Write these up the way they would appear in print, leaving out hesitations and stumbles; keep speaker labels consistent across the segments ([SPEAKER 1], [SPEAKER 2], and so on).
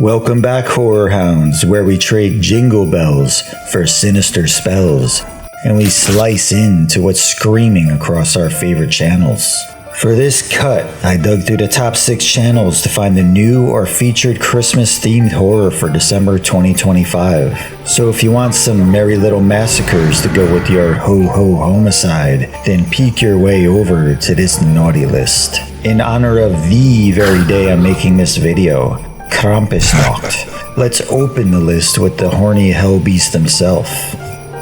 [SPEAKER 1] Welcome back, Horror Hounds, where we trade jingle bells for sinister spells, and we slice into what's screaming across our favorite channels. For this cut, I dug through the top 6 channels to find the new or featured Christmas-themed horror for December 2025. So if you want some merry little massacres to go with your ho-ho homicide, then peek your way over to this naughty list. In honor of the very day I'm making this video, Krampus knocked. Let's open the list with the horny hell beast himself.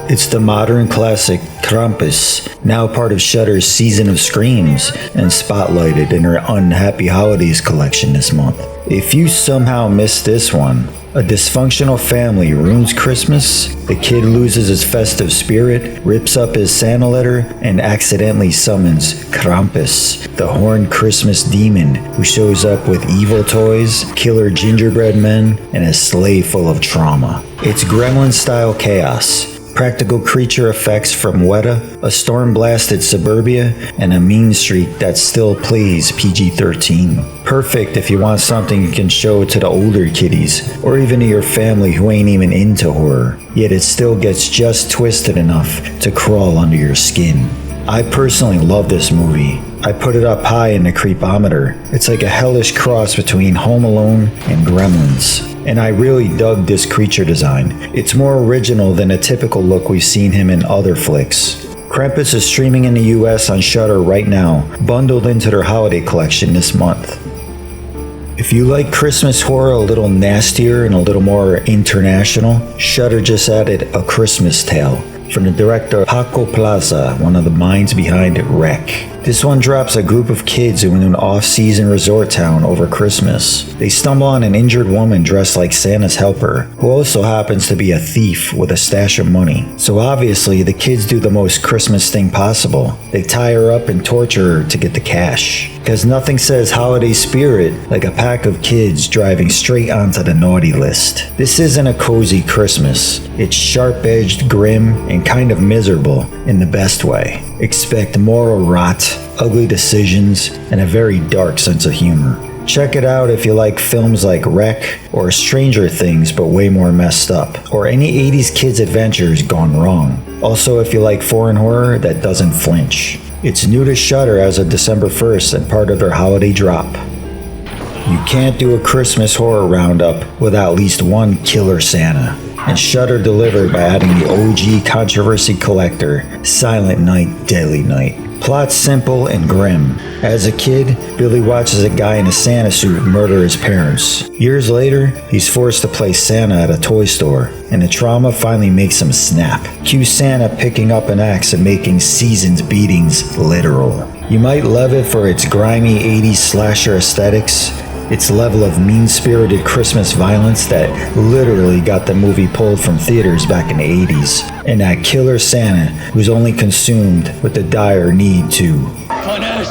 [SPEAKER 1] It's the modern classic Krampus, now part of Shudder's Season of Screams and spotlighted in her Unhappy Holidays collection this month. If you somehow missed this one, a dysfunctional family ruins Christmas, the kid loses his festive spirit, rips up his Santa letter, and accidentally summons Krampus, the horned Christmas demon who shows up with evil toys, killer gingerbread men, and a sleigh full of trauma. It's Gremlin-style chaos. Practical creature effects from Weta, a storm-blasted suburbia, and a mean streak that still plays PG-13. Perfect if you want something you can show to the older kiddies, or even to your family who ain't even into horror, yet it still gets just twisted enough to crawl under your skin. I personally love this movie. I put it up high in the creepometer. It's like a hellish cross between Home Alone and Gremlins. And I really dug this creature design. It's more original than a typical look we've seen him in other flicks. Krampus is streaming in the US on Shudder right now, bundled into their holiday collection this month. If you like Christmas horror a little nastier and a little more international, Shudder just added A Christmas Tale from the director Paco Plaza, one of the minds behind Wreck. This one drops a group of kids in an off-season resort town over Christmas. They stumble on an injured woman dressed like Santa's helper, who also happens to be a thief with a stash of money. So obviously, the kids do the most Christmas thing possible. They tie her up and torture her to get the cash. Because nothing says holiday spirit like a pack of kids driving straight onto the naughty list. This isn't a cozy Christmas. It's sharp-edged, grim, and kind of miserable in the best way. Expect moral rot, ugly decisions, and a very dark sense of humor. Check it out if you like films like Wreck or Stranger Things but way more messed up, or any 80s kids adventures gone wrong. Also if you like foreign horror that doesn't flinch. It's new to Shudder as of December 1st and part of their holiday drop. You can't do a Christmas horror roundup without at least one killer Santa. And Shudder delivered by adding the OG controversy collector, Silent Night, Deadly Night. Plot simple and grim. As a kid, Billy watches a guy in a Santa suit murder his parents. Years later, he's forced to play Santa at a toy store, and the trauma finally makes him snap. Cue Santa picking up an axe and making seasoned beatings literal. You might love it for its grimy 80s slasher aesthetics, its level of mean-spirited Christmas violence that literally got the movie pulled from theaters back in the 80s, and that killer Santa who's only consumed with the dire need to punish!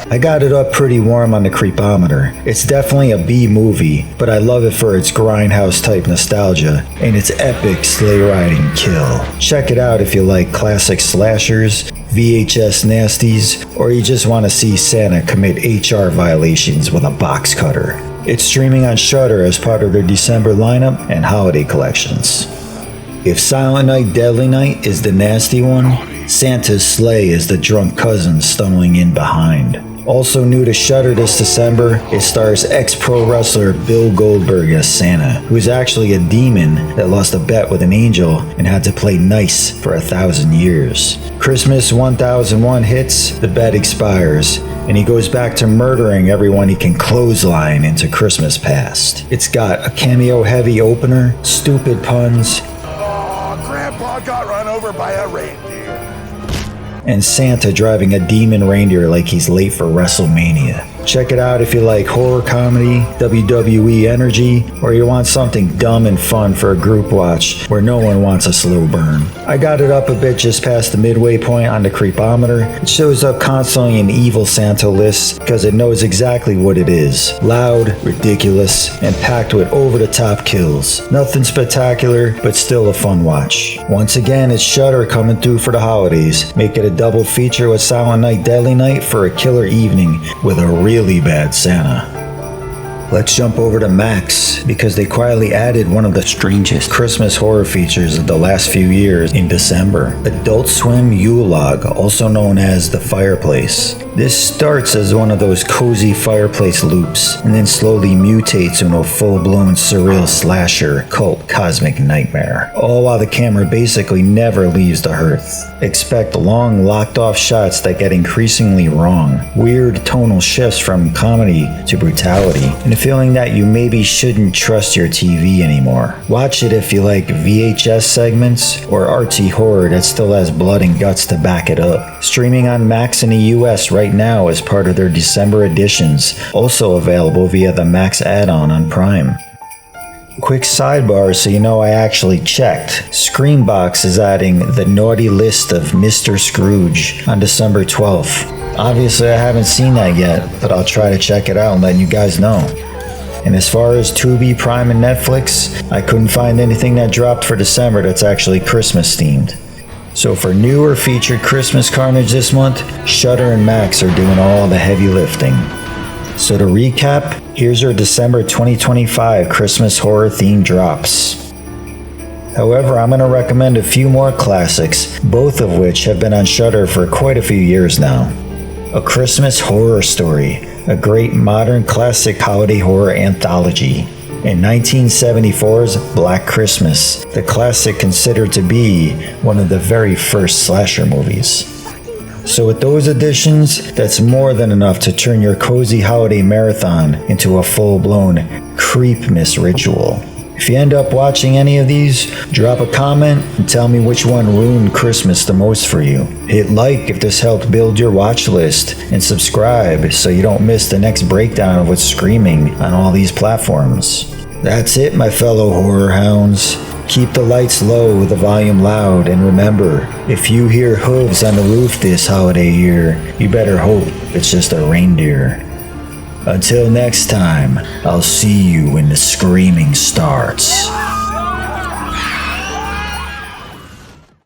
[SPEAKER 1] I got it up pretty warm on the creepometer. It's definitely a B movie, but I love it for its grindhouse type nostalgia and its epic sleigh riding kill. Check it out if you like classic slashers, VHS nasties, or you just want to see Santa commit HR violations with a box cutter. It's streaming on Shudder as part of their December lineup and holiday collections. If Silent Night, Deadly Night is the nasty one, Santa's sleigh is the drunk cousin stumbling in behind. Also new to Shudder this December, it stars ex-pro wrestler Bill Goldberg as Santa, who is actually a demon that lost a bet with an angel and had to play nice for 1,000 years. Christmas 1001 hits, the bet expires, and he goes back to murdering everyone he can clothesline into Christmas past. It's got a cameo-heavy opener, stupid puns,
[SPEAKER 2] Grandpa got run over by a reindeer,
[SPEAKER 1] and Santa driving a demon reindeer like he's late for WrestleMania. Check it out if you like horror comedy, WWE energy, or you want something dumb and fun for a group watch where no one wants a slow burn. I got it up a bit just past the midway point on the creepometer. It shows up constantly in evil Santa lists because it knows exactly what it is. Loud, ridiculous, and packed with over-the-top kills. Nothing spectacular, but still a fun watch. Once again, it's Shudder coming through for the holidays. Make it a double feature with Silent Night, Deadly Night for a killer evening with a really bad Santa. Let's jump over to Max, because they quietly added one of the strangest Christmas horror features of the last few years in December. Adult Swim Yule Log, also known as The Fireplace. This starts as one of those cozy fireplace loops, and then slowly mutates into a full-blown surreal slasher cult cosmic nightmare. All while the camera basically never leaves the hearth. Expect long locked-off shots that get increasingly wrong, weird tonal shifts from comedy to brutality, and a feeling that you maybe shouldn't trust your TV anymore. Watch it if you like VHS segments or artsy horror that still has blood and guts to back it up. Streaming on Max in the US right now as part of their December editions, also available via the Max add-on on Prime. Quick sidebar so you know I actually checked. Screambox is adding the naughty list of Mr. Scrooge on December 12th. Obviously I haven't seen that yet, but I'll try to check it out and let you guys know. And as far as Tubi, Prime, and Netflix, I couldn't find anything that dropped for December that's actually Christmas themed. So for new or featured Christmas carnage this month, Shudder and Max are doing all the heavy lifting. So to recap, here's our December 2025 Christmas horror themed drops. However, I'm going to recommend a few more classics, both of which have been on Shudder for quite a few years now. A Christmas Horror Story, a great modern classic holiday horror anthology. And 1974's Black Christmas, the classic considered to be one of the very first slasher movies. So with those additions, that's more than enough to turn your cozy holiday marathon into a full-blown Creepmas ritual. If you end up watching any of these, drop a comment and tell me which one ruined Christmas the most for you. Hit like if this helped build your watch list, and subscribe so you don't miss the next breakdown of what's screaming on all these platforms. That's it, my fellow horror hounds. Keep the lights low, the volume loud, and remember, if you hear hooves on the roof this holiday year, you better hope it's just a reindeer. Until next time, I'll see you when the screaming starts.